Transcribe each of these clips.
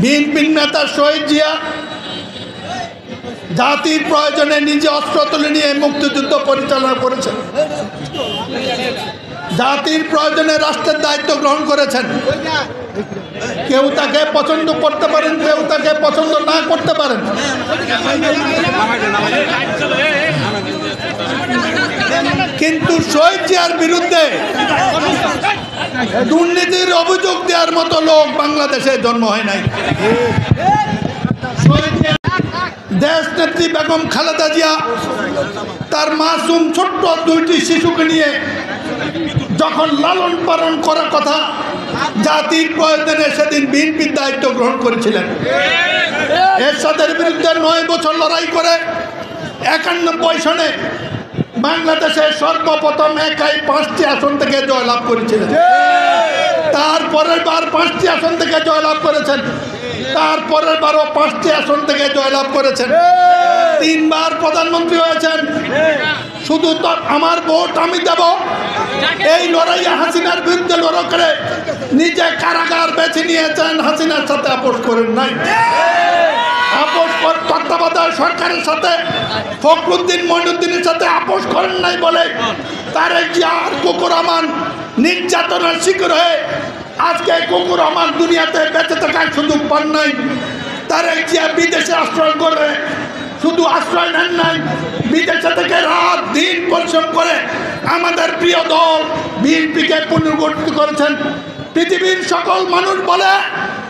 বিএনপির নেতা শহীদ জিয়া জাতির প্রয়োজনে নিজে অস্ত্র তুলে নিয়ে মুক্তিযুদ্ধ পরিচালনা করেছেন, জাতির প্রয়োজনে রাষ্ট্রের দায়িত্ব গ্রহণ করেছেন। কেউ তাকে পছন্দ করতে পারেন, কেউ তাকে পছন্দ না করতে পারেন, কিন্তু শহীদ জিয়ার বিরুদ্ধে দুর্নীতির অভিযোগ দেওয়ার মতো লোক বাংলাদেশে জন্ম হয় নাই। দেশ নেত্রী বেগম খালেদা জিয়া তার মাসুম ছোট্ট দুইটি শিশুকে নিয়ে যখন লালন পালন করার কথা, জাতির প্রয়োজনে সেদিন বিএনপির দায়িত্ব গ্রহণ করেছিলেন। এরশাদের বিরুদ্ধে 9 বছর লড়াই করে 91 সনে বাংলাদেশে সর্বপ্রথম একাই 5টি আসন থেকে জয়লাভ করেছিলেন। তারপরের বার 5টি আসন থেকে জয়লাভ করেছেন, তারপরের বারও 5টি আসন থেকে জয়লাভ করেছেন। 3 বার প্রধানমন্ত্রী হয়েছেন। শুধু তো আমার ভোট আমি দেব এই লড়াইয়ে হাসিনার বিরুদ্ধে লড়াই করে নিজে কারাগার বেছে নিয়েছেন, হাসিনার সাথে আপোষ করেন নাই। আপোষ তত্ত্বাবধায়ক সরকারের সাথে ফখরুদ্দিন মঈনুদ্দিনের সাথে আপোষ করেন নাই বলে তারেক জিয়া আর কুকুর রহমান নির্যাতনের শিকার হয়ে আজকে কুকুর রহমান দুনিয়াতে বেঁচে থাকার সুযোগ পান নাই। তারেক জিয়া বিদেশে আশ্রয় করে শুধু আশ্রয় নেন নাই, বিদেশে থেকে রাত দিন পরিশ্রম করে আমাদের প্রিয় দল বিএনপিকে পুনর্গঠিত করেছেন। পৃথিবীর সকল মানুষ বলে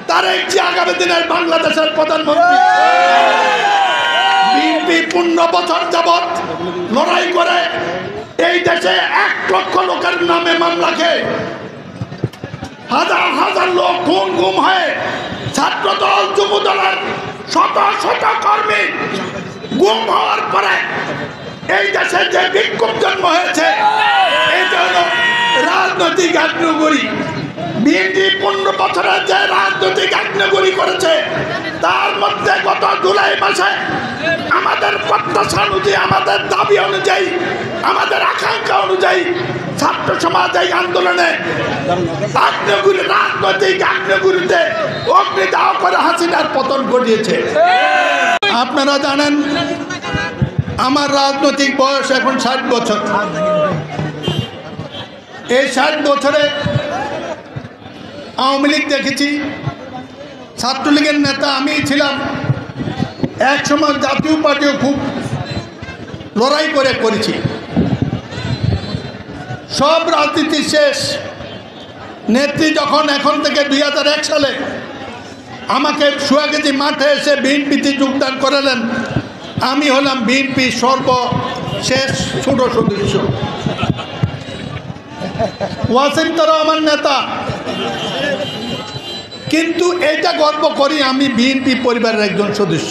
তারেক জিয়া আগামী দিনের বাংলাদেশের প্রধানমন্ত্রী। বিএনপি 15 বছর যাবৎ লড়াই করে এই দেশে 1 লক্ষ লোকের নামে মামলা খেয়ে হাজার হাজার লোক গুম হয়ে, ছাত্র দল যুব দলের শত শত কর্মী গুম হওয়ার পরে এই দেশে যে বিক্ষোভ জন্ম হয়েছে, এটা হলো রাজনৈতিক আগ্নেয়গিরি। বিএনপি 15 বছরে যে রাজনৈতিক আগ্নেয়গিরি করেছে, তার মধ্যে গত জুলাই মাসে আমাদের প্রত্যাশা অনুযায়ী, আমাদের দাবি অনুযায়ী, আমাদের আকাঙ্ক্ষা অনুযায়ী ছাত্র সমাজ এই আন্দোলনে আগ্নেয়গিরি, রাজনৈতিক আগ্নেয়গিরিতে অগ্নিদাহ করে হাসিনার পতন ঘটিয়েছে। আপনারা জানেন আমার রাজনৈতিক বয়স এখন 60 বছর। এই 60 বছরে আওয়ামী লীগ দেখেছি, ছাত্রলীগের নেতা আমি ছিলাম, এক সময় জাতীয় পার্টিও খুব লড়াই করেছি। সব রাজনীতি শেষ। নেত্রী যখন এখন থেকে 2001 সালে আমাকে সোয়াগেজি মাঠে এসে বিএনপিতে যোগদান করালেন, আমি হলাম বিএনপির সর্বশেষ ছোট সদস্য। ওয়াসিম তারা আমার নেতা, কিন্তু এটা গর্ব করি আমি বিএনপি পরিবারের একজন সদস্য।